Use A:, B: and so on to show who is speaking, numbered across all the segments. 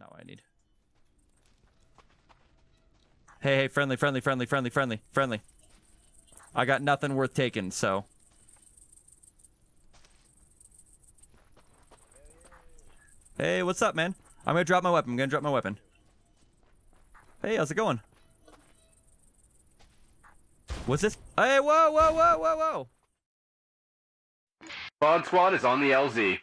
A: Not what I need. Hey, friendly. I got nothing worth taking, so. Hey, what's up, man? I'm gonna drop my weapon. Hey, how's it going? What's this? Hey, whoa!
B: Fog Squad is on the LZ.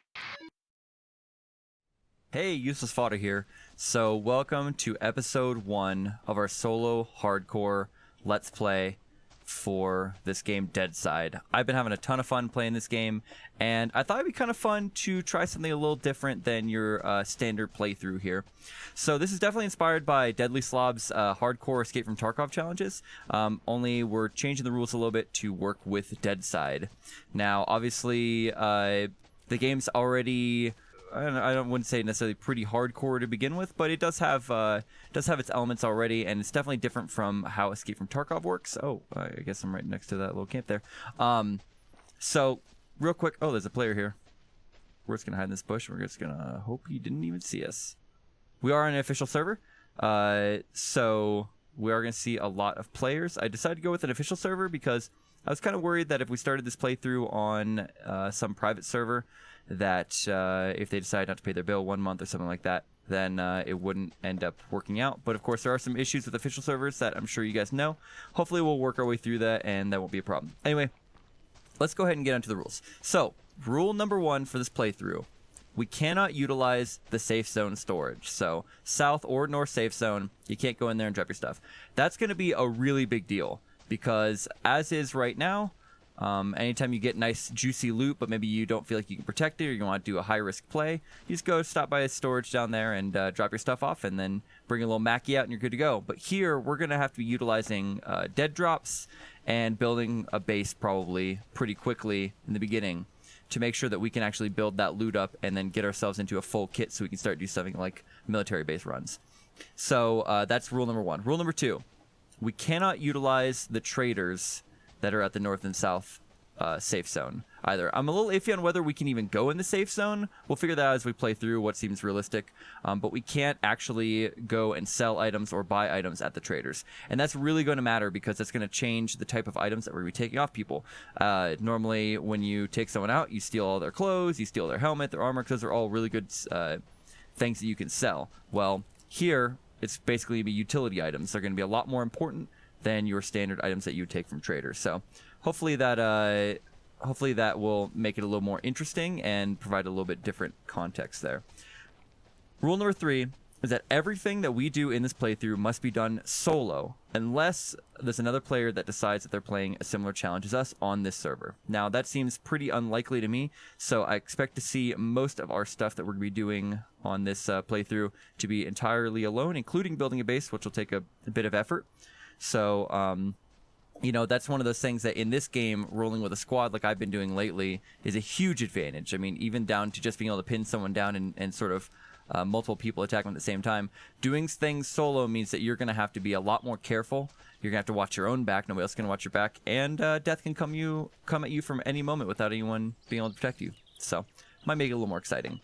A: Hey, Useless Fodder here. So, welcome to episode 1 of our solo hardcore Let's Play for this game, Deadside. I've been having a ton of fun playing this game, and I thought it'd be kind of fun to try something a little different than your standard playthrough here. So this is definitely inspired by Deadly Slob's hardcore Escape from Tarkov challenges, only we're changing the rules a little bit to work with Deadside. Now, obviously, the game's already... I wouldn't say necessarily pretty hardcore to begin with, but it does have its elements already, and it's definitely different from how Escape from Tarkov works. Oh, I guess I'm right next to that little camp there. So real quick, oh, there's a player here. We're just gonna hide in this bush. We're just gonna hope he didn't even see us. We are on an official server, so we are gonna see a lot of players. I decided to go with an official server because I was kind of worried that if we started this playthrough on some private server, that if they decide not to pay their bill 1 month or something like that, then it wouldn't end up working out. But of course, there are some issues with official servers that I'm sure you guys know. Hopefully we'll work our way through that and that won't be a problem. Anyway, let's go ahead and get onto the rules. So, rule number 1 for this playthrough: we cannot utilize the safe zone storage. So, south or north safe zone, you can't go in there and drop your stuff. That's going to be a really big deal because as is right now, anytime you get nice juicy loot, but maybe you don't feel like you can protect it or you want to do a high risk play, you just go stop by a storage down there and drop your stuff off and then bring a little Mackie out and you're good to go. But here we're going to have to be utilizing dead drops and building a base probably pretty quickly in the beginning to make sure that we can actually build that loot up and then get ourselves into a full kit so we can start do something like military base runs. So that's rule number 1. Rule number 2, we cannot utilize the traders that are at the north and south safe zone either. I'm a little iffy on whether we can even go in the safe zone. We'll figure that out as we play through what seems realistic, but we can't actually go and sell items or buy items at the traders, and that's really going to matter because that's going to change the type of items that we're going to be taking off people. Normally when you take someone out, you steal all their clothes, you steal their helmet, their armor, because they're all really good things that you can sell. Well, here it's basically be utility items. They're going to be a lot more important than your standard items that you would take from traders. So hopefully that will make it a little more interesting and provide a little bit different context there. Rule number 3 is that everything that we do in this playthrough must be done solo unless there's another player that decides that they're playing a similar challenge as us on this server. Now that seems pretty unlikely to me, so I expect to see most of our stuff that we're going to be doing on this playthrough to be entirely alone, including building a base, which will take a bit of effort. So, you know, that's one of those things that in this game, rolling with a squad like I've been doing lately is a huge advantage. I mean, even down to just being able to pin someone down and sort of multiple people attack them at the same time. Doing things solo means that you're going to have to be a lot more careful. You're going to have to watch your own back. Nobody else is going to watch your back. And death can come at you from any moment without anyone being able to protect you. So, might make it a little more exciting.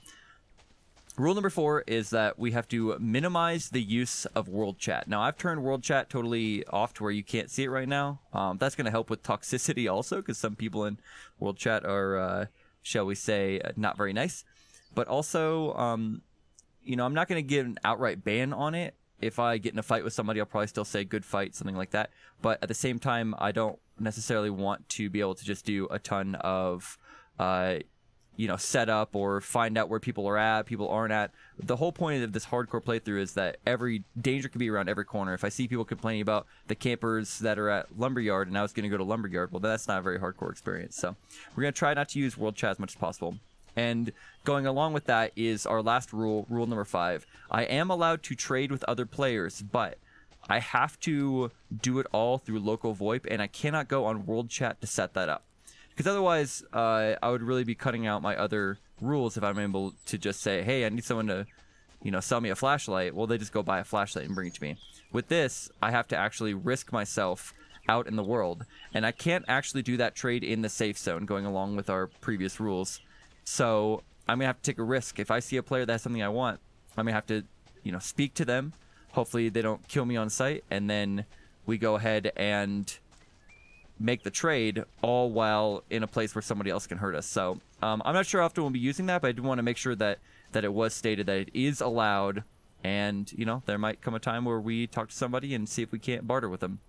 A: Rule number 4 is that we have to minimize the use of world chat. Now, I've turned world chat totally off to where you can't see it right now. That's going to help with toxicity also, because some people in world chat are, shall we say, not very nice. But also, you know, I'm not going to give an outright ban on it. If I get in a fight with somebody, I'll probably still say good fight, something like that. But at the same time, I don't necessarily want to be able to just do a ton of you know, set up or find out where people are at, people aren't at. The whole point of this hardcore playthrough is that every danger can be around every corner. If I see people complaining about the campers that are at Lumberyard and I was going to go to Lumberyard, well, that's not a very hardcore experience. So we're going to try not to use world chat as much as possible. And going along with that is our last rule, rule number 5. I am allowed to trade with other players, but I have to do it all through local VoIP, and I cannot go on world chat to set that up. Because otherwise, I would really be cutting out my other rules if I'm able to just say, hey, I need someone to, you know, sell me a flashlight. Well, they just go buy a flashlight and bring it to me. With this, I have to actually risk myself out in the world. And I can't actually do that trade in the safe zone going along with our previous rules. So I'm going to have to take a risk. If I see a player that has something I want, I'm going to have to speak to them. Hopefully they don't kill me on sight, and then we go ahead and make the trade, all while in a place where somebody else can hurt us. So I'm not sure how often we'll be using that, but I do want to make sure that it was stated that it is allowed, and there might come a time where we talk to somebody and see if we can't barter with them.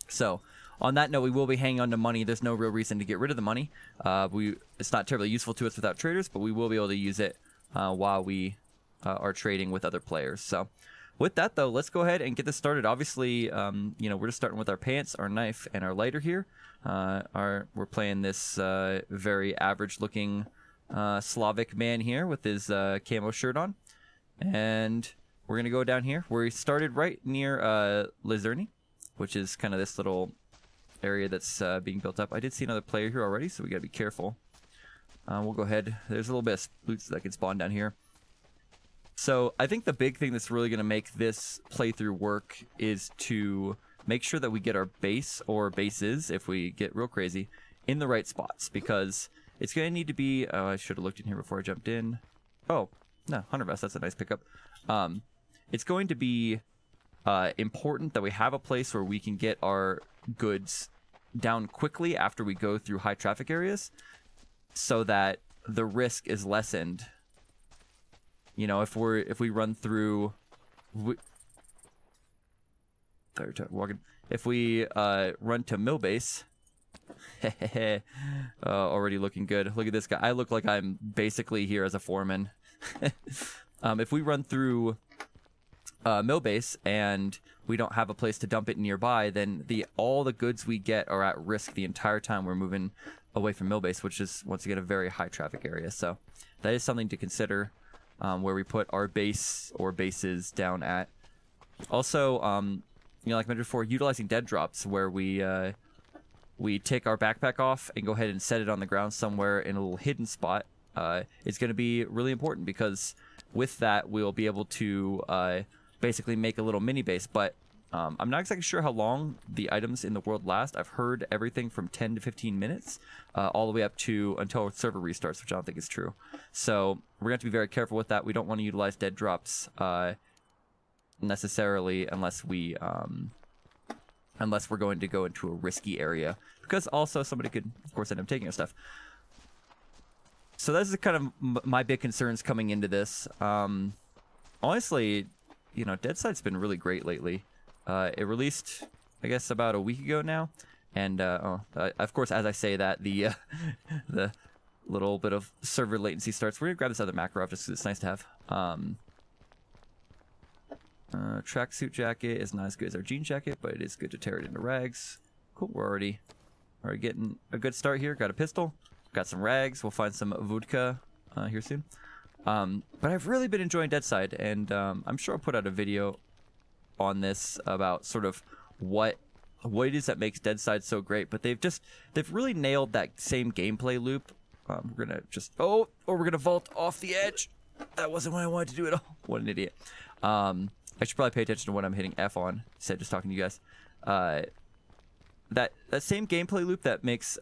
A: So on that note, we will be hanging on to money. There's no real reason to get rid of the money. It's not terribly useful to us without traders, but we will be able to use it while we are trading with other players. So with that, though, let's go ahead and get this started. Obviously, we're just starting with our pants, our knife, and our lighter here. We're playing this very average-looking Slavic man here with his camo shirt on. And we're going to go down here. We started right near Lizerny, which is kind of this little area that's being built up. I did see another player here already, so we got to be careful. We'll go ahead. There's a little bit of loots that can spawn down here. So I think the big thing that's really going to make this playthrough work is to make sure that we get our base, or bases, if we get real crazy, in the right spots. Because it's going to need to be... I should have looked in here before I jumped in. Oh, no, Hunter Vest. That's a nice pickup. It's going to be important that we have a place where we can get our goods down quickly after we go through high traffic areas, so that the risk is lessened. If we run through, if we run to mill base, already looking good. Look at this guy. I look like I'm basically here as a foreman. If we run through mill base and we don't have a place to dump it nearby, then all the goods we get are at risk the entire time we're moving away from mill base, which is once again a very high traffic area. So that is something to consider. Where we put our base or bases down at. Also, like I mentioned before, utilizing dead drops, where we take our backpack off and go ahead and set it on the ground somewhere in a little hidden spot. It's going to be really important, because with that we'll be able to basically make a little mini base. But I'm not exactly sure how long the items in the world last. I've heard everything from 10 to 15 minutes, all the way up to until server restarts, which I don't think is true. So we're going to have to be very careful with that. We don't want to utilize dead drops necessarily unless we're going to go into a risky area, because also somebody could, of course, end up taking our stuff. So that's kind of my big concerns coming into this. Honestly, Deadside's been really great lately. It released, I guess, about a week ago now, and of course, as I say that, the little bit of server latency starts. We're gonna grab this other macro off just because it's nice to have. Tracksuit jacket is not as good as our jean jacket, but it is good to tear it into rags. Cool, we're already getting a good start here. Got a pistol, got some rags. We'll find some vodka here soon. But I've really been enjoying Deadside, and I'm sure I'll put out a video on this about sort of what it is that makes Deadside so great. But they've really nailed that same gameplay loop. We're gonna we're gonna vault off the edge. That wasn't what I wanted to do at all. What an idiot. I should probably pay attention to what I'm hitting F on instead of just talking to you guys. That same gameplay loop that makes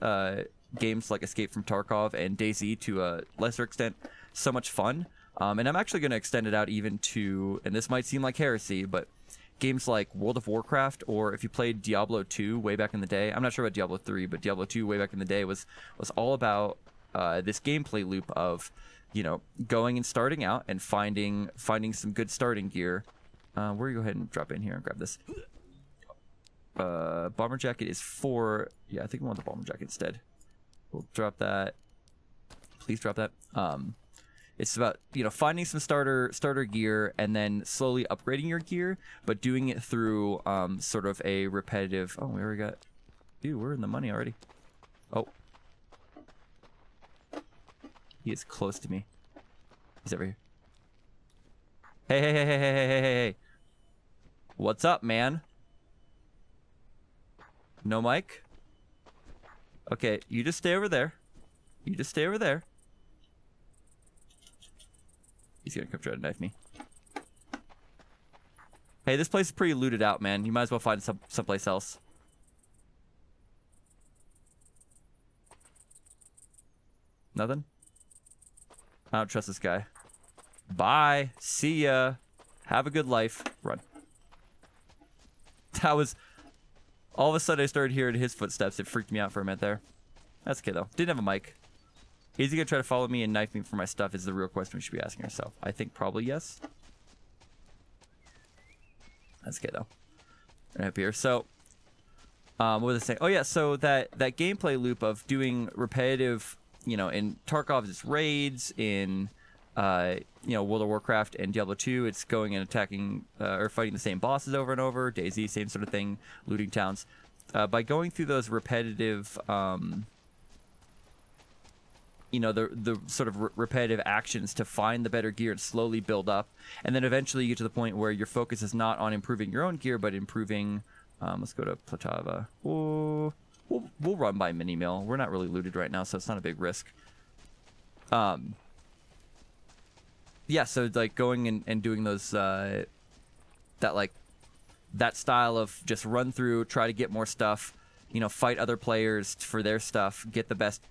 A: games like Escape from Tarkov and DayZ to a lesser extent so much fun. And I'm actually going to extend it out even to, and this might seem like heresy, but games like World of Warcraft, or if you played Diablo 2 way back in the day. I'm not sure about Diablo 3, but Diablo 2 way back in the day was all about this gameplay loop of, going and starting out and finding some good starting gear. We're gonna go ahead and drop in here and grab this. Bomber jacket is 4. Yeah, I think we want the bomber jacket instead. We'll drop that. Please drop that. It's about, finding some starter gear and then slowly upgrading your gear, but doing it through sort of a repetitive. Oh, we already got. Dude, we're in the money already. Oh. He is close to me. He's over here. Hey. What's up, man? No mic? Okay, you just stay over there. He's gonna come try to knife me. Hey, this place is pretty looted out, man. You might as well find someplace else. Nothing? I don't trust this guy. Bye. See ya. Have a good life. Run. That was... All of a sudden, I started hearing his footsteps. It freaked me out for a minute there. That's okay, though. Didn't have a mic. Is he going to try to follow me and knife me for my stuff is the real question we should be asking ourselves. I think probably yes. That's okay, though. Right up here. So, what was I saying? Oh, yeah, so that gameplay loop of doing repetitive, you know, in Tarkov's raids, in, you know, World of Warcraft and Diablo 2, it's going and attacking or fighting the same bosses over and over. DayZ, same sort of thing, looting towns. By going through those repetitive... you know, the sort of repetitive actions to find the better gear and slowly build up. And then eventually you get to the point where your focus is not on improving your own gear, but improving... let's go to Platava. We'll run by Mini Mill. We're not really looted right now, so it's not a big risk. Yeah, so like going and doing those... that style of just run through, try to get more stuff, you know, fight other players for their stuff, get the best...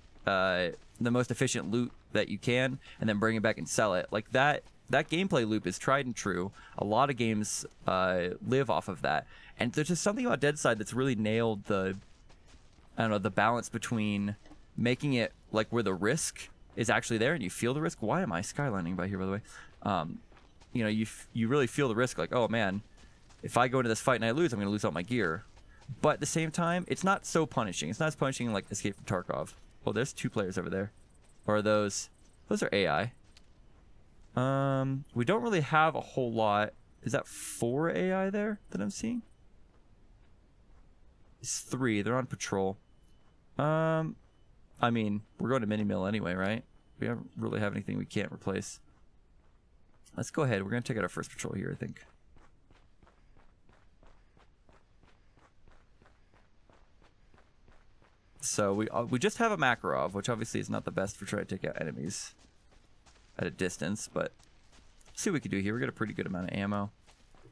A: the most efficient loot that you can, and then bring it back and sell it. Like that gameplay loop is tried and true. A lot of games live off of that, and there's just something about Deadside that's really nailed the, I don't know, the balance between making it like where the risk is actually there and you feel the risk. Why am I skylining by here, by the way? You know, you really feel the risk. Like, oh man, if I go into this fight and I lose, I'm going to lose all my gear. But at the same time, it's not so punishing. It's not as punishing like Escape from Tarkov. Oh, there's 2 players over there. Or are those are AI. We don't really have a whole lot. Is that 4 AI there that I'm seeing? It's 3. They're on patrol. I mean, we're going to Mini Mill anyway, right? We don't really have anything we can't replace. Let's go ahead. We're going to take out our first patrol here, I think. So we just have a Makarov, which obviously is not the best for trying to take out enemies at a distance, but let's see what we can do here. We got a pretty good amount of ammo.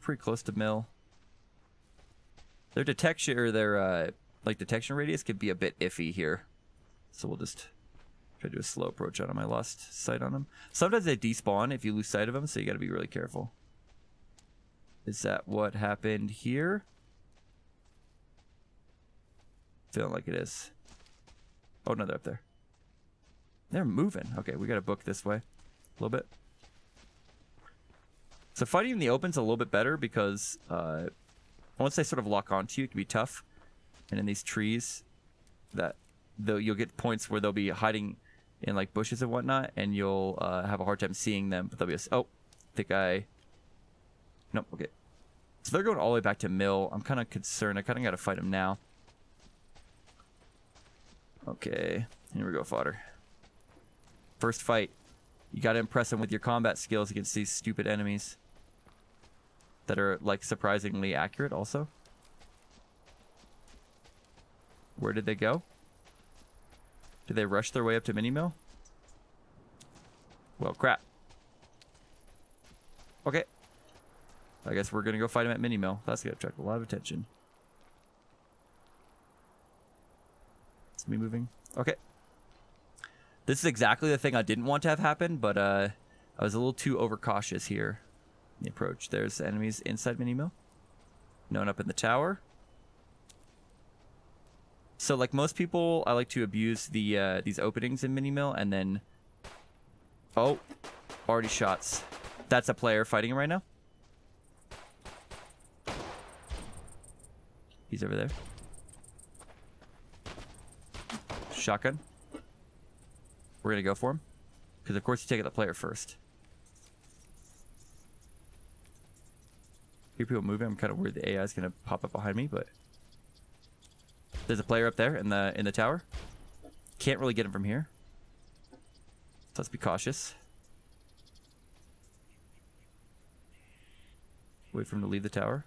A: Pretty close to mill. Their detection, or their like detection radius could be a bit iffy here. So we'll just try to do a slow approach on them. I lost sight on them. Sometimes they despawn if you lose sight of them, so you got to be really careful. Is that what happened here? Feeling like it is. Oh, no, they're up there. They're moving. Okay, we got to book this way a little bit. So fighting in the open's a little bit better because once they sort of lock onto you, it can be tough. And in these trees, you'll get points where they'll be hiding in like bushes and whatnot, and you'll have a hard time seeing them. But they'll be nope, okay. So they're going all the way back to mill. I'm kind of concerned. I kind of got to fight them now. Okay, here we go, fodder. First fight. You gotta impress them with your combat skills against these stupid enemies. That are, like, surprisingly accurate, also. Where did they go? Did they rush their way up to Mini-Mill? Well, crap. Okay. I guess we're gonna go fight him at Mini-Mill. That's gonna attract a lot of attention. Me moving. Okay. This is exactly the thing I didn't want to have happen, but I was a little too overcautious here in the approach. There's enemies inside Mini Mill. No one up in the tower. So like most people, I like to abuse the these openings in Mini Mill and then... Oh, already shots. That's a player fighting him right now. He's over there. Shotgun. We're gonna go for him because of course you take out the player first. Hear people moving. I'm kind of worried the AI is gonna pop up behind me, but there's a player up there in the tower. Can't really get him from here, so let's be cautious. Wait for him to leave the tower.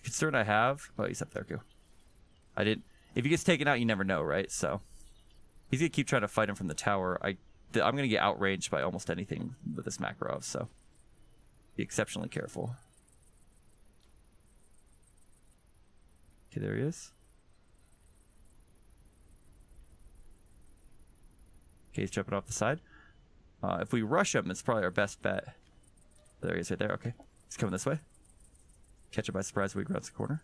A: Concern I have... Oh, he's up there, too. I didn't... If he gets taken out, you never know, right? So, he's going to keep trying to fight him from the tower. I'm going to get outranged by almost anything with this Makarov, so... Be exceptionally careful. Okay, there he is. Okay, he's jumping off the side. If we rush him, it's probably our best bet. There he is right there. Okay. He's coming this way. Catch him by surprise when he grabs the corner.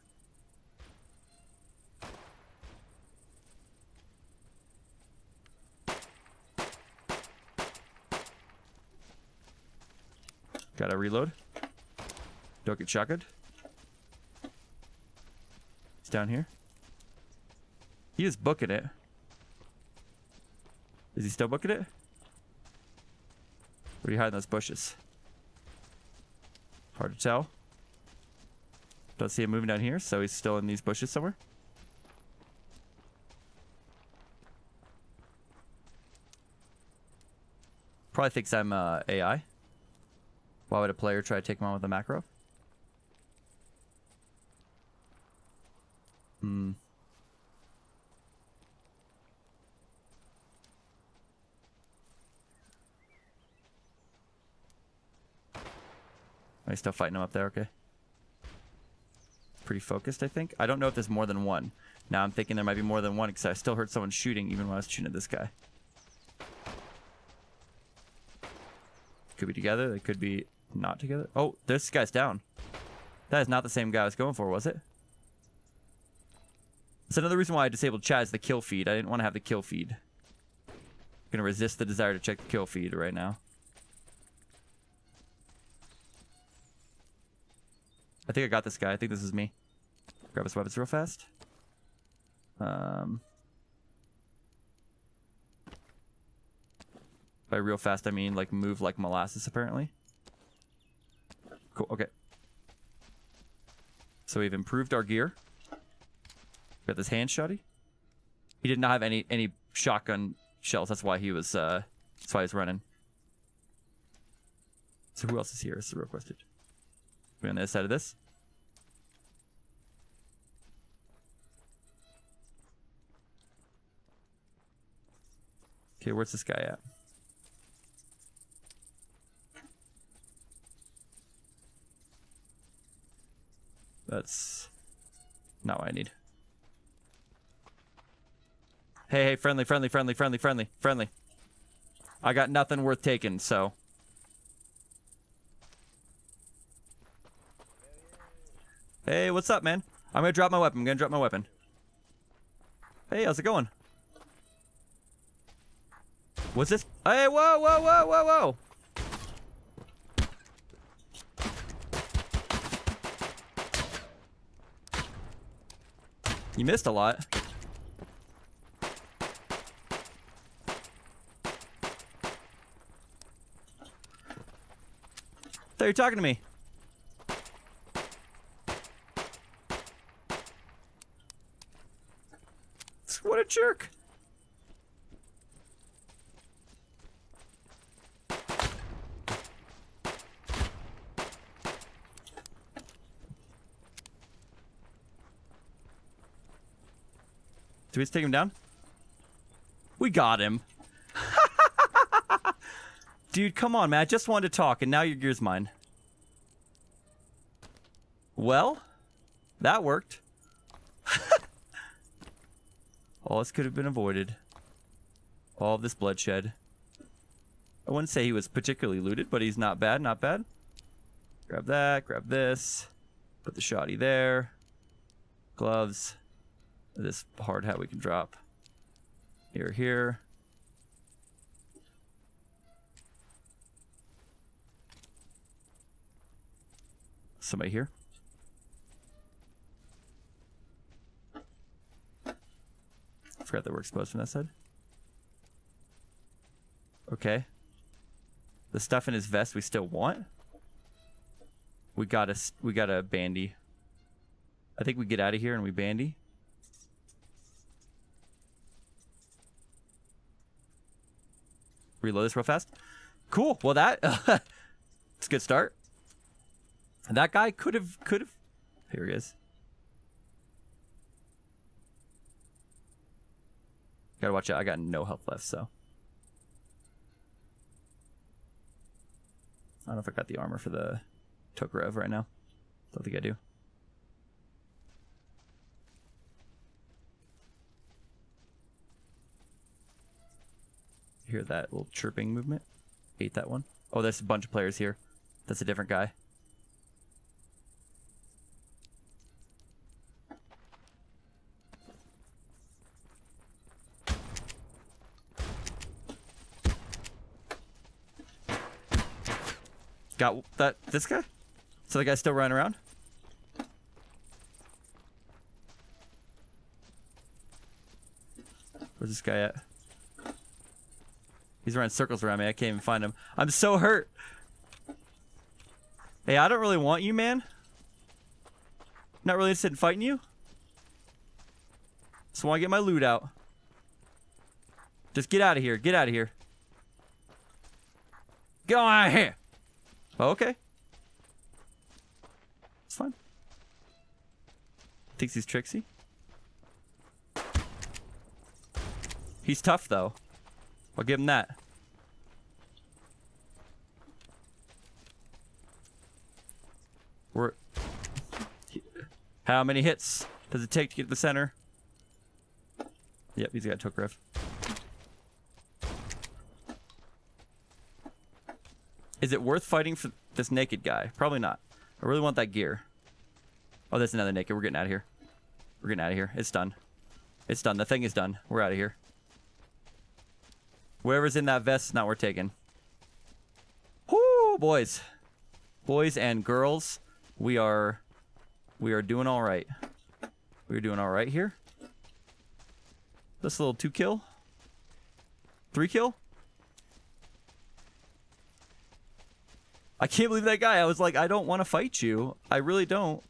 A: Gotta reload. Don't get shotgunned. He's down here. He is booking it. Is he still booking it? Where are you hiding those bushes? Hard to tell. Don't see him moving down here, so he's still in these bushes somewhere. Probably thinks I'm AI. Why would a player try to take him on with a macro? He's still fighting him up there, okay. Pretty focused, I think. I don't know if there's more than one. Now I'm thinking there might be more than one because I still heard someone shooting even when I was shooting at this guy. Could be together, they could be not together. Oh, this guy's down. That is not the same guy I was going for, was it? That's another reason why I disabled chat is the kill feed. I didn't want to have the kill feed. I'm gonna resist the desire to check the kill feed right now. I think I got this guy. I think this is me. Grab his weapons real fast. By real fast, I mean like move like molasses, apparently. Cool, okay. So we've improved our gear. Got this hand shotty. He did not have any shotgun shells. That's why he was running. So who else is here? This is the real question. We on the other side of this? Okay, where's this guy at? That's not what I need. Hey, friendly. I got nothing worth taking, so. Hey, what's up, man? I'm gonna drop my weapon. Hey, how's it going? What's this? Hey, whoa! You missed a lot. Thought you were talking to me. What a jerk. Do we just take him down? We got him. Dude, come on, man. I just wanted to talk, and now your gear's mine. Well, that worked. All this could have been avoided. All of this bloodshed. I wouldn't say he was particularly looted, but he's not bad, not bad. Grab that, grab this. Put the shotty there. Gloves. This hard hat we can drop. Here. Somebody here? I forgot that we're exposed from that side. Okay. The stuff in his vest we still want. We got a bandy. I think we get out of here and we bandy. Reload this real fast. Cool. Well, that it's a good start. That guy could have. Here he is. Gotta watch out. I got no health left, so I don't know if I got the armor for the Tokarev right now. Don't think I do. Hear that little chirping movement? Hate that one. Oh, there's a bunch of players here. That's a different guy. Got this guy? So the guy's still running around? Where's this guy at? He's running circles around me. I can't even find him. I'm so hurt. Hey, I don't really want you, man. Not really interested in fighting you. Just want to get my loot out. Just get out of here. Get out of here. Get out of here. Oh, okay. It's fine. Thinks he's tricksy. He's tough, though. I'll give him that. How many hits does it take to get to the center? Yep, he's got a Tokarev. Is it worth fighting for this naked guy? Probably not. I really want that gear. Oh, there's another naked. We're getting out of here. We're getting out of here. It's done. It's done. The thing is done. We're out of here. Whatever's in that vest is not worth taking. Whoo, boys. Boys and girls, we are doing all right. We're doing all right here. This little 2 kill. 3 kill. I can't believe that guy. I was like, I don't want to fight you. I really don't.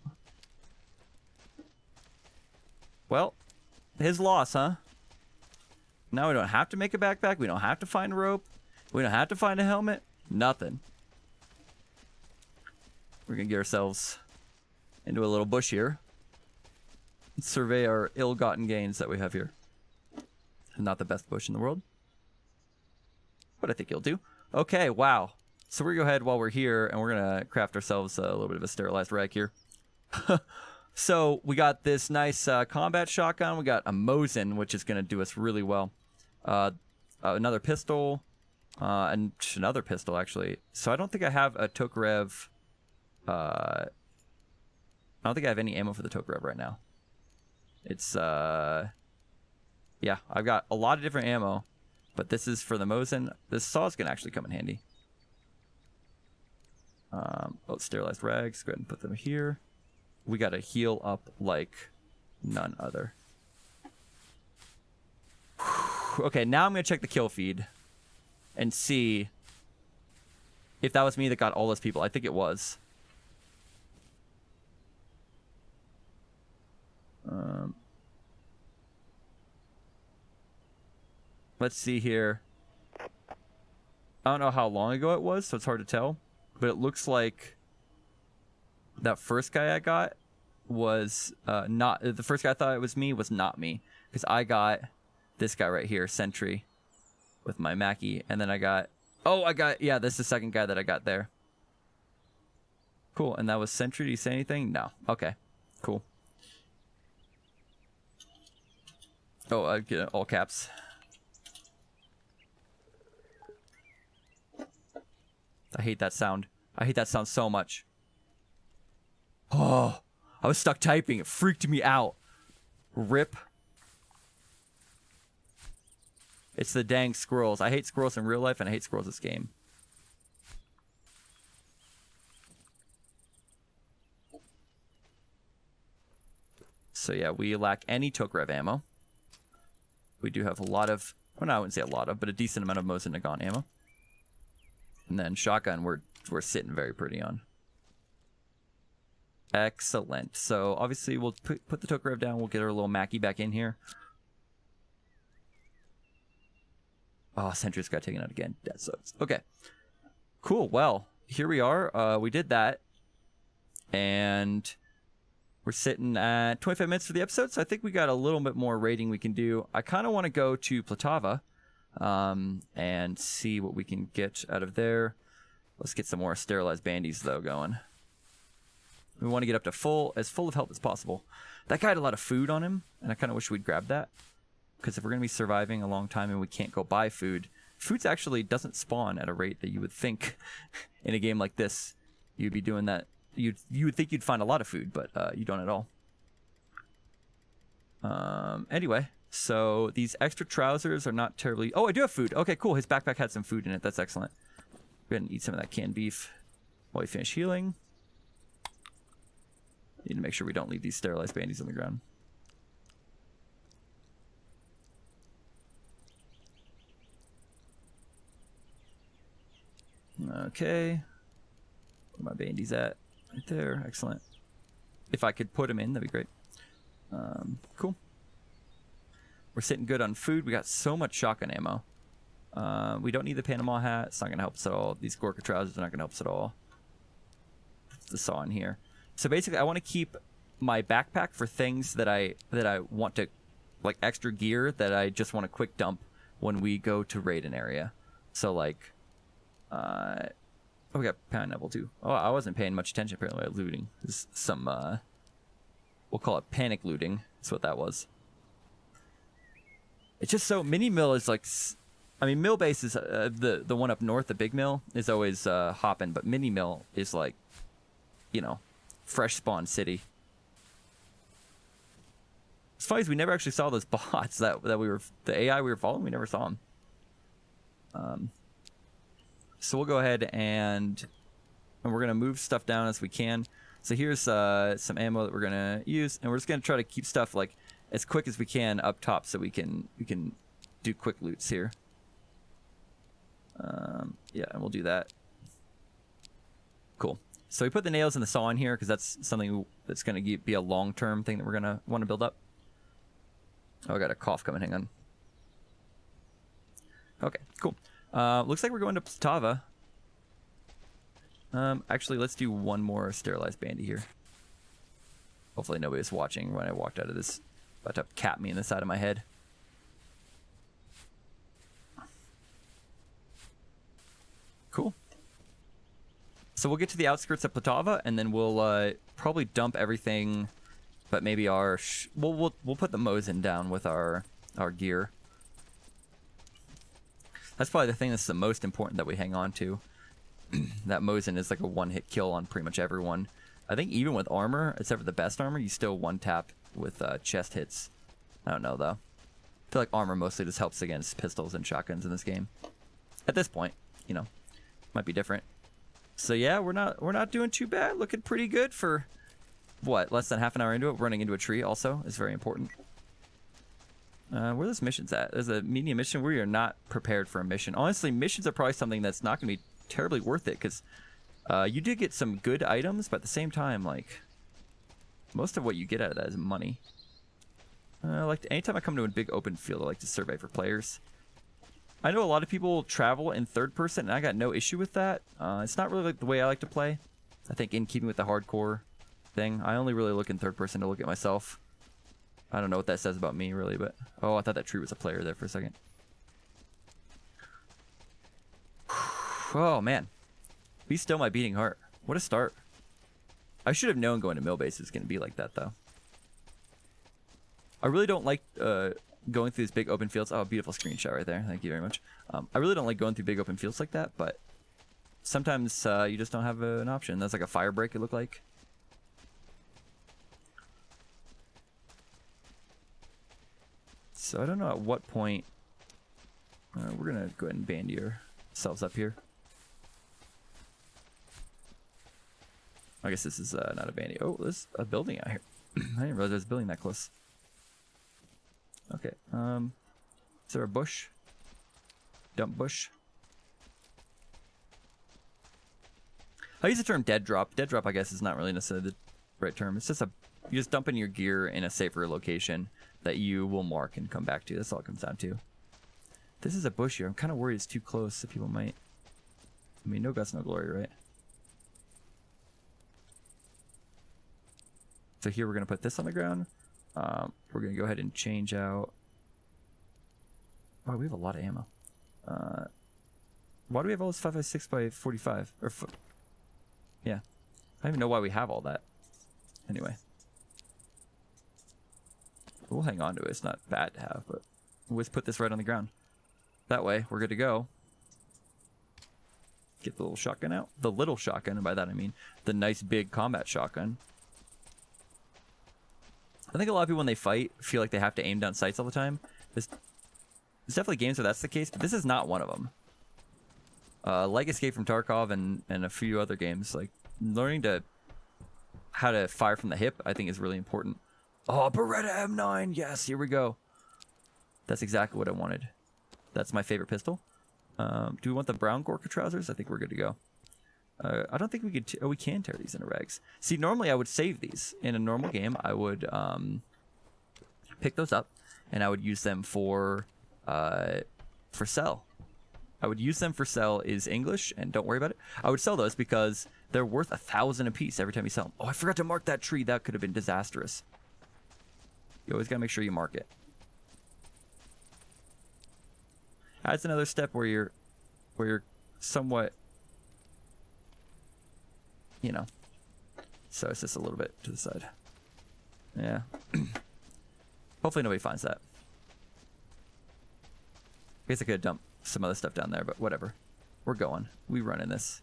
A: Well, his loss, huh? Now we don't have to make a backpack. We don't have to find a rope. We don't have to find a helmet. Nothing. We're going to get ourselves into a little bush here. And survey our ill-gotten gains that we have here. Not the best bush in the world. But I think it'll do. Okay, wow. So we're going to go ahead while we're here, and we're going to craft ourselves a little bit of a sterilized rag here. So we got this nice combat shotgun. We got a MILSIM, which is going to do us really well. Another pistol, and another pistol, actually. So I don't think I have a Tokarev. I don't think I have any ammo for the Tokarev right now. It's, yeah, I've got a lot of different ammo, but this is for the MILSIM. This saw is going to actually come in handy. Oh, sterilized rags. Go ahead and put them here. We got to heal up like none other. Okay, now I'm going to check the kill feed and see if that was me that got all those people. I think it was. Let's see here. I don't know how long ago it was, so it's hard to tell. But it looks like that first guy I got was not... The first guy I thought it was me was not me. Because I got this guy right here, Sentry, with my Mackie. And then I got... Oh, I got... Yeah, this is the second guy that I got there. Cool. And that was Sentry. Did you say anything? No. Okay. Cool. Oh, I get all caps. I hate that sound. I hate that sound so much. Oh, I was stuck typing. It freaked me out. Rip. It's the dang squirrels. I hate squirrels in real life, and I hate squirrels in this game. So yeah, we lack any Tokarev ammo. We do have a lot of... Well, no, I wouldn't say a lot of, but a decent amount of Mosin Nagant ammo. And then shotgun, we're sitting very pretty on. Excellent. So obviously we'll put the Tokarev down. We'll get our little Mackie back in here. Oh, Sentry's got taken out again. That sucks. Okay. Cool. Well, here we are. We did that. And we're sitting at 25 minutes for the episode. So I think we got a little bit more rating we can do. I kind of want to go to Platava. And see what we can get out of there. Let's get some more sterilized bandies though going. We want to get up to as full of health as possible. That guy had a lot of food on him, and I kind of wish we'd grab that. Because if we're going to be surviving a long time and we can't go buy food, food's actually doesn't spawn at a rate that you would think in a game like this. You'd be doing that. You would think you'd find a lot of food, but you don't at all. Anyway, so these extra trousers are not terribly... Oh, I do have food. Okay, cool. His backpack had some food in it. That's excellent. Go ahead and eat some of that canned beef while we finish healing. Need to make sure we don't leave these sterilized bandies on the ground. Okay. Where my bandies at? Right there. Excellent. If I could put them in, that'd be great. Cool. We're sitting good on food. We got so much shotgun ammo. We don't need the Panama hat. It's not going to help us at all. These Gorka trousers are not going to help us at all. The saw in here. So basically, I want to keep my backpack for things that I want to, like extra gear that I just want to quick dump when we go to raid an area. So like, oh, we got pineapple too. Oh, I wasn't paying much attention apparently at looting. This some, we'll call it panic looting. That's what that was. It's just so mini mill is like, I mean, mill base is the one up north. The big mill is always hopping, but mini mill is like, you know, fresh spawn city. It's funny is we never actually saw those bots that we were, the AI we were following. We never saw them. So we'll go ahead and we're gonna move stuff down as we can. So here's some ammo that we're gonna use, and we're just gonna try to keep stuff like as quick as we can up top, so we can do quick loots here. Yeah, and we'll do that. Cool. So we put the nails in the saw in here because that's something that's going to be a long-term thing that we're going to want to build up. Oh, I got a cough coming. Hang on. Okay, cool. Looks like we're going to Platava. Actually, let's do one more sterilized bandy here. Hopefully nobody's watching when I walked out of this. About to cap me in the side of my head. Cool. So we'll get to the outskirts of Platava, and then we'll probably dump everything, but maybe our we'll put the MILSIM down with our gear. That's probably the thing that's the most important that we hang on to. That MILSIM is like a one-hit kill on pretty much everyone. I think even with armor, except for the best armor, you still one-tap with chest hits. I don't know though. I feel like armor mostly just helps against pistols and shotguns in this game. At this point, you know, might be different. So yeah, we're not doing too bad. Looking pretty good for what, less than half an hour into it. Running into a tree also is very important. Where are those missions at? There's a medium mission. We are not prepared for a mission. Honestly, missions are probably something that's not going to be terribly worth it because you do get some good items, but at the same time, like most of what you get out of that is money. Like anytime I come to a big open field, I like to survey for players. I know a lot of people travel in third person, and I got no issue with that. It's not really like the way I like to play. I think in keeping with the hardcore thing, I only really look in third person to look at myself. I don't know what that says about me, really, but... Oh, I thought that tree was a player there for a second. Oh, man. Be still my beating heart. What a start. I should have known going to mill base is going to be like that, though. I really don't like... going through these big open fields. Oh, beautiful screenshot right there. Thank you very much. I really don't like going through big open fields like that, but sometimes you just don't have an option. That's like a fire break, it looked like. So I don't know at what point we're going to go ahead and bandy ourselves up here. I guess this is not a bandy. Oh, there's a building out here. I didn't realize there was a building that close. Okay, is there a bush? Dump bush? I use the term dead drop. Dead drop, I guess, is not really necessarily the right term. It's just you just dumping your gear in a safer location that you will mark and come back to. That's all it comes down to. This is a bush here. I'm kind of worried it's too close, so people might... I mean, no guts, no glory, right? So here we're going to put this on the ground. We're going to go ahead and change out... Wow, we have a lot of ammo. Why do we have all this 5.56 by 45? Or yeah. I don't even know why we have all that. Anyway. We'll hang on to it. It's not bad to have, but we'll just put this right on the ground. That way, we're good to go. Get the little shotgun out. The little shotgun, and by that I mean the nice big combat shotgun. I think a lot of people when they fight feel like they have to aim down sights all the time. There's definitely games where that's the case, but this is not one of them. Like Escape from Tarkov and a few other games, like learning how to fire from the hip, I think is really important. Oh, Beretta M9, yes, here we go. That's exactly what I wanted. That's my favorite pistol. Do we want the brown Gorka trousers? I think we're good to go. I don't think we could... we can tear these into rags. See, normally I would save these. In a normal game, I would pick those up, and I would use them for sell. I would use them for sell is English, and don't worry about it. I would sell those because they're worth 1,000 a piece every time you sell them. Oh, I forgot to mark that tree. That could have been disastrous. You always got to make sure you mark it. Adds another step where you're somewhat, you know. So it's just a little bit to the side. Yeah. Hopefully nobody finds that. I guess I could have dumped some other stuff down there, but whatever. We're going. We run in this.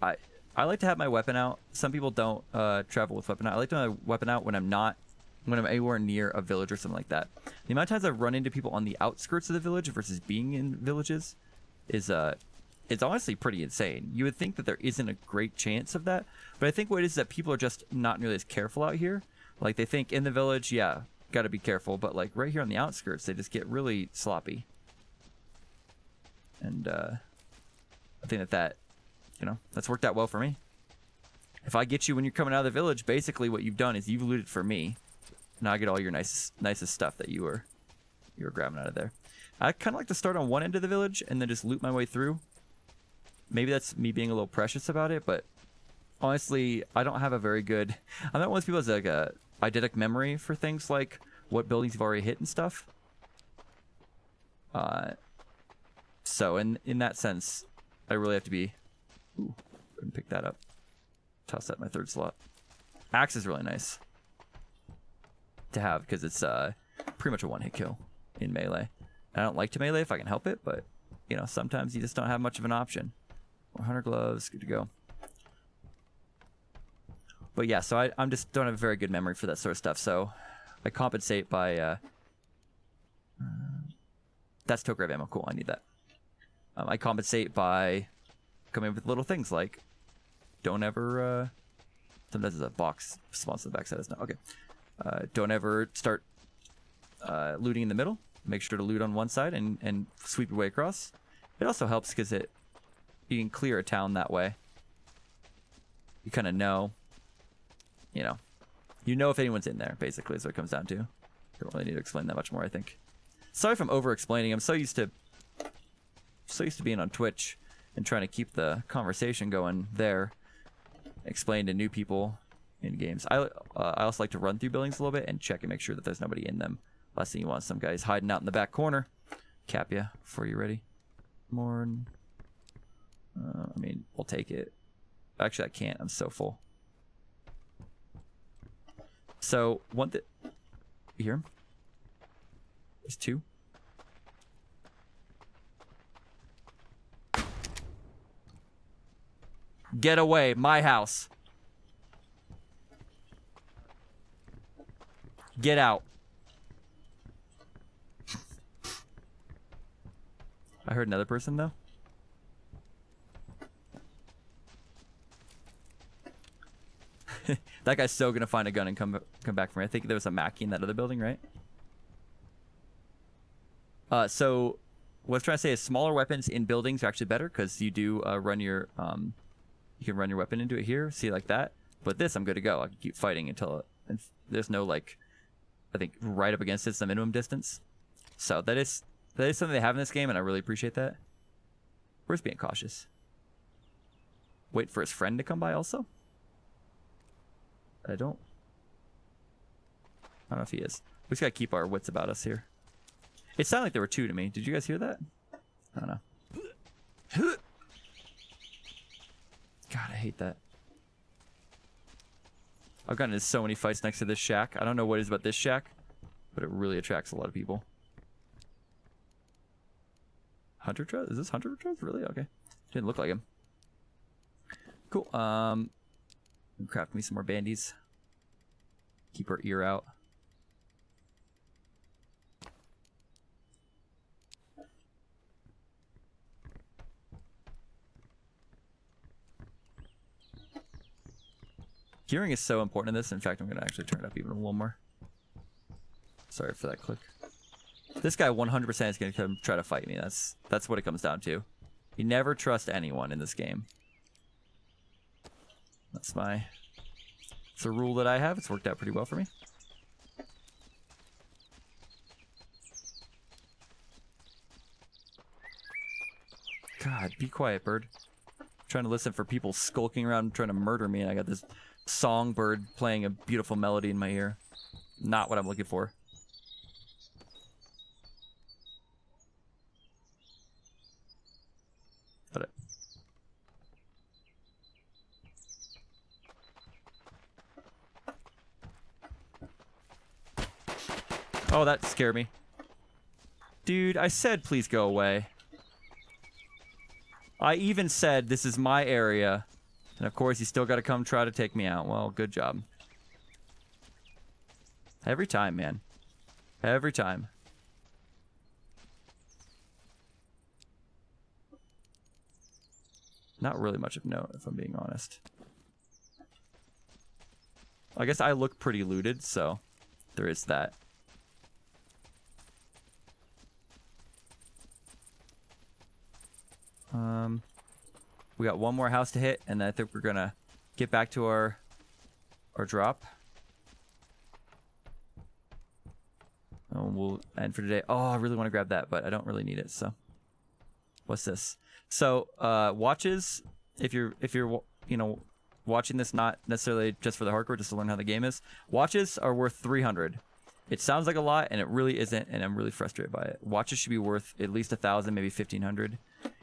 A: I like to have my weapon out. Some people don't travel with weapon out. I like to have my weapon out when I'm anywhere near a village or something like that. The amount of times I've run into people on the outskirts of the village versus being in villages is it's honestly pretty insane. You would think that there isn't a great chance of that, but I think what it is that people are just not nearly as careful out here. Like they think in the village, yeah, got to be careful, but like right here on the outskirts, they just get really sloppy. And I think that you know, that's worked out well for me. If I get you when you're coming out of the village, basically what you've done is you've looted for me. Now I get all your nicest stuff that you were grabbing out of there. I kind of like to start on one end of the village and then just loot my way through. Maybe that's me being a little precious about it, but honestly, I don't have a very good... I'm not one of those people that's like a eidetic memory for things like what buildings you've already hit and stuff. So in that sense, I really have to be... Ooh, couldn't pick that up. Toss that in my third slot. Axe is really nice to have because it's pretty much a one-hit kill in melee. I don't like to melee if I can help it, but you know, sometimes you just don't have much of an option. More hunter gloves, good to go. But yeah, so I'm just don't have a very good memory for that sort of stuff. So I compensate by that's tow grab ammo. Cool, I need that. I compensate by coming up with little things like don't ever. Sometimes there's a box spawns to the backside. That's not okay. Don't ever start looting in the middle. Make sure to loot on one side and sweep your way across. It also helps because you can clear a town that way. You kind of know, you know if anyone's in there, basically, is what it comes down to. Don't really need to explain that much more, I think. Sorry if I'm over-explaining. I'm so used to being on Twitch and trying to keep the conversation going there. Explain to new people in games. I also like to run through buildings a little bit and check and make sure that there's nobody in them. Last thing you want is some guys hiding out in the back corner. Cap ya before you're ready. More. I mean, we'll take it. Actually, I can't. I'm so full. So, one thing... You hear him? There's two. Get away. My house. Get out. I heard another person, though. That guy's so gonna find a gun and come back for me. I think there was a Mackie in that other building, right? So what I was trying to say is smaller weapons in buildings are actually better because you do run your you can run your weapon into it here, see like that. But this, I'm good to go. I can keep fighting until there's no like, I think right up against it's the minimum distance. So that is something they have in this game, and I really appreciate that. We're just being cautious. Wait for his friend to come by also. I don't know if he is. We just gotta keep our wits about us here. It sounded like there were two to me. Did you guys hear that? I don't know. God, I hate that. I've gotten into so many fights next to this shack. I don't know what it is about this shack, but it really attracts a lot of people. Hunter Trust? Is this Hunter Trust? Really? Okay. Didn't look like him. Cool. Craft me some more bandies. Keep her ear out. Hearing is so important in this. In fact, I'm going to actually turn it up even a little more. Sorry for that click. This guy 100% is going to come try to fight me. That's what it comes down to. You never trust anyone in this game. It's a rule that I have. It's worked out pretty well for me. God, be quiet, bird. I'm trying to listen for people skulking around trying to murder me, and I got this songbird playing a beautiful melody in my ear. Not what I'm looking for. Got it. Oh, that scared me. Dude, I said please go away. I even said this is my area. And of course, you still got to come try to take me out. Well, good job. Every time, man. Every time. Not really much of note, if I'm being honest. I guess I look pretty looted, so there is that. We got one more house to hit, and then I think we're gonna get back to our drop. And we'll end for today. Oh, I really want to grab that, but I don't really need it. So, what's this? So, watches. If you're watching this, not necessarily just for the hardcore, just to learn how the game is. Watches are worth 300. It sounds like a lot, and it really isn't, and I'm really frustrated by it. Watches should be worth at least 1,000, maybe 1,500.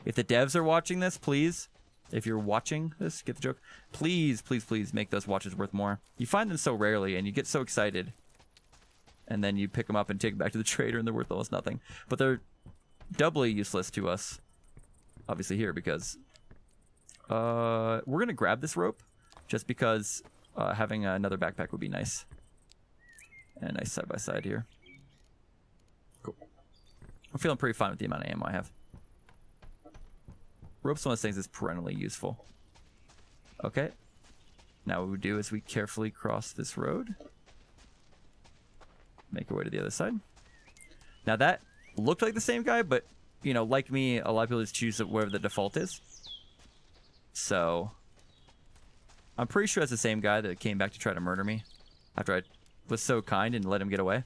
A: If the devs are watching this, please, if you're watching this, get the joke, please, please, please make those watches worth more. You find them so rarely, and you get so excited, and then you pick them up and take them back to the trader, and they're worth almost nothing. But they're doubly useless to us, obviously here, because we're going to grab this rope, just because having another backpack would be nice. And a nice side-by-side here. Cool. I'm feeling pretty fine with the amount of ammo I have. Rope's one of those things that's perennially useful. Okay. Now what we do is we carefully cross this road. Make our way to the other side. Now that looked like the same guy, but, you know, like me, a lot of people just choose whatever the default is. So, I'm pretty sure it's the same guy that came back to try to murder me after I was so kind and let him get away.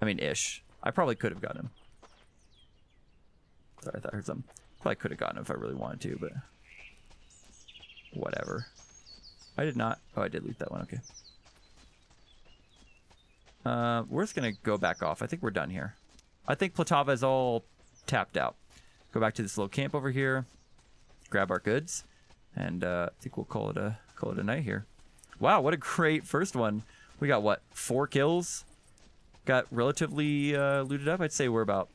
A: I mean, ish. I probably could have gotten him. Sorry, I thought I heard something. Probably could have gotten him if I really wanted to, but whatever. I did not. Oh, I did loot that one. Okay. We're just gonna go back off. I think we're done here. I think Platava is all tapped out. Go back to this little camp over here. Grab our goods, and I think we'll call it a night here. Wow, what a great first one. We got, what, 4 kills? Got relatively looted up. I'd say we're about,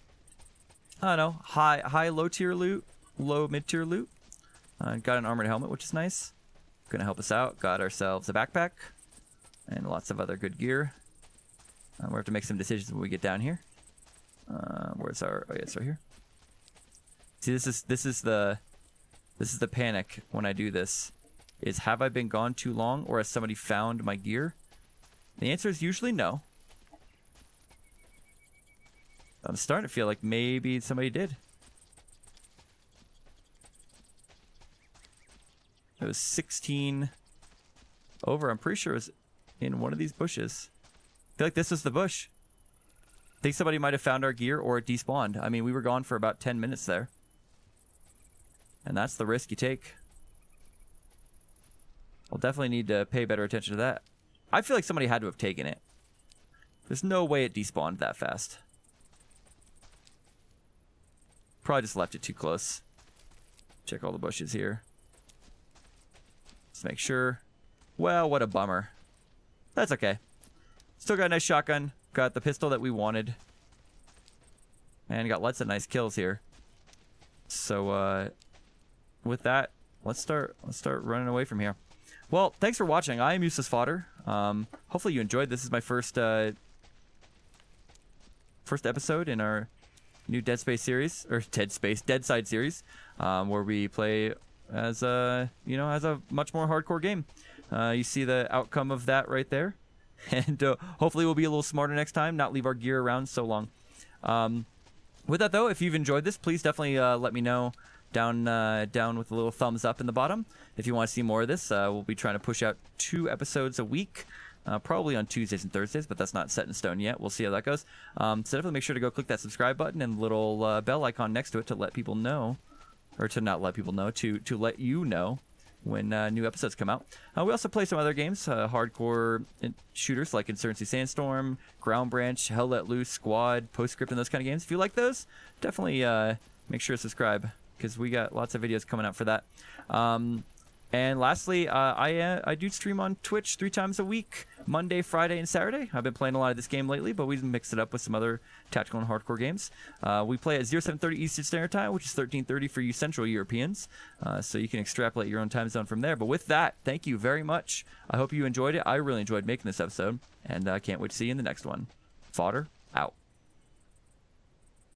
A: I don't know, high low tier loot, low mid tier loot. Got an armored helmet, which is nice. Gonna help us out. Got ourselves a backpack and lots of other good gear. We'll have to make some decisions when we get down here. Where's our? Oh yeah, it's right here. See, this is the panic when I do this. Is have I been gone too long, or has somebody found my gear? The answer is usually no. I'm starting to feel like maybe somebody did. It was 16 over. I'm pretty sure it was in one of these bushes. I feel like this is the bush. I think somebody might have found our gear or it despawned. I mean, we were gone for about 10 minutes there. And that's the risk you take. I'll definitely need to pay better attention to that. I feel like somebody had to have taken it. There's no way it despawned that fast. Probably just left it too close. Check all the bushes here. Let's make sure. Well, what a bummer. That's okay. Still got a nice shotgun. Got the pistol that we wanted. And got lots of nice kills here. So with that, let's start running away from here. Well, thanks for watching. I am Useless Fodder. Hopefully you enjoyed. This is my first episode in our new Deadside series, where we play as a much more hardcore game. You see the outcome of that right there, and hopefully we'll be a little smarter next time, not leave our gear around so long. With that though, if you've enjoyed this, please definitely let me know down with a little thumbs up in the bottom if you want to see more of this. We'll be trying to push out 2 episodes a week. Probably on Tuesdays and Thursdays, but that's not set in stone yet. We'll see how that goes. So definitely make sure to go click that subscribe button and the little bell icon next to it to let people know, or to not let people know, to let you know when new episodes come out. We also play some other games, hardcore shooters like Insurgency Sandstorm, Ground Branch, Hell Let Loose, Squad, Postscript, and those kind of games. If you like those, definitely make sure to subscribe, because we got lots of videos coming out for that. And lastly, I do stream on Twitch 3 times a week, Monday, Friday, and Saturday. I've been playing a lot of this game lately, but we've mixed it up with some other tactical and hardcore games. We play at 0730 Eastern Standard Time, which is 1330 for you Central Europeans. So you can extrapolate your own time zone from there. But with that, thank you very much. I hope you enjoyed it. I really enjoyed making this episode, and I can't wait to see you in the next one. Fodder out.